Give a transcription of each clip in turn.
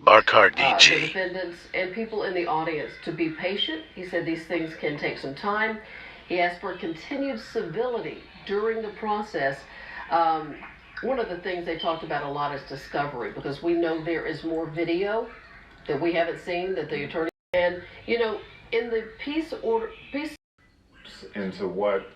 Barkar the DG. defendants and people in the audience to be patient. He said these things can take some time. He asked for continued civility during the process. One of the things they talked about a lot is discovery, because we know there is more video that we haven't seen that the attorney, and in the peace into what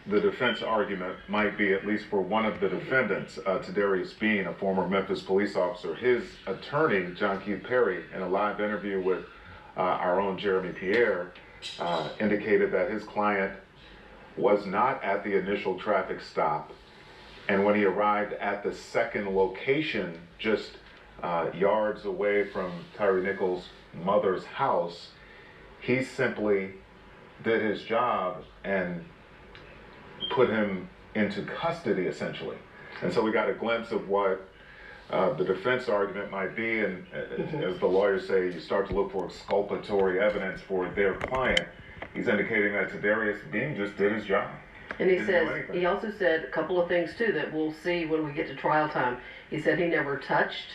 the defense argument might be, at least for one of the defendants, Tadarius Bean, a former Memphis police officer. His attorney, John Keith Perry, in a live interview with our own Jeremy Pierre, indicated that his client was not at the initial traffic stop, and when he arrived at the second location, just yards away from Tyre Nichols' mother's house, he simply did his job and put him into custody, essentially. And so we got a glimpse of what the defense argument might be, and as the lawyers say, you start to look for exculpatory evidence for their client. He's indicating that Tadarius Bean just did his job. And he also said a couple of things too that we'll see when we get to trial time. He said he never touched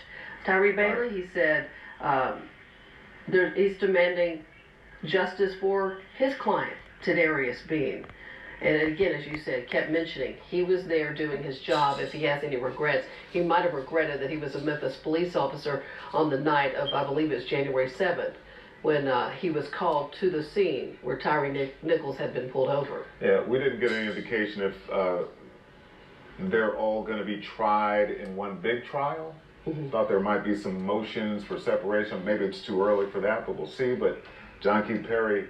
Tyre Bailey. He said he's demanding justice for his client, Tadarius Bean. And again, as you said, kept mentioning he was there doing his job. If he has any regrets, he might have regretted that he was a Memphis police officer on the night of, I believe it was January 7th, when he was called to the scene where Tyre Nichols had been pulled over. Yeah, we didn't get any indication if they're all going to be tried in one big trial. Thought there might be some motions for separation. Maybe it's too early for that, but we'll see. But John Keith Perry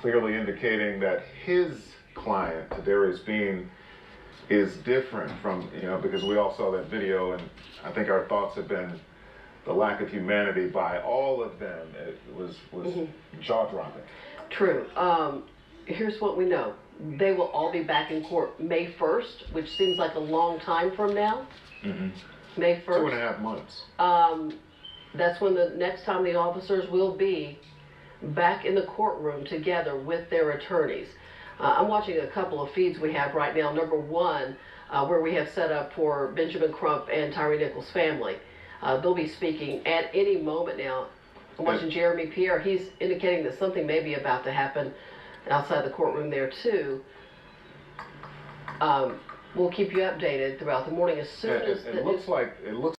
clearly indicating that his client, Tadarius Bean, is different from, because we all saw that video, and I think our thoughts have been the lack of humanity by all of them. It was jaw-dropping. True. Here's what we know. They will all be back in court May 1st, which seems like a long time from now. May 1st. 2.5 months. That's when the next time the officers will be back in the courtroom together with their attorneys. I'm watching a couple of feeds we have right now. Number one, where we have set up for Benjamin Crump and Tyre Nichols' family. They'll be speaking at any moment now. I'm watching Jeremy Pierre. He's indicating that something may be about to happen outside the courtroom there too. We'll keep you updated throughout the morning as soon as it looks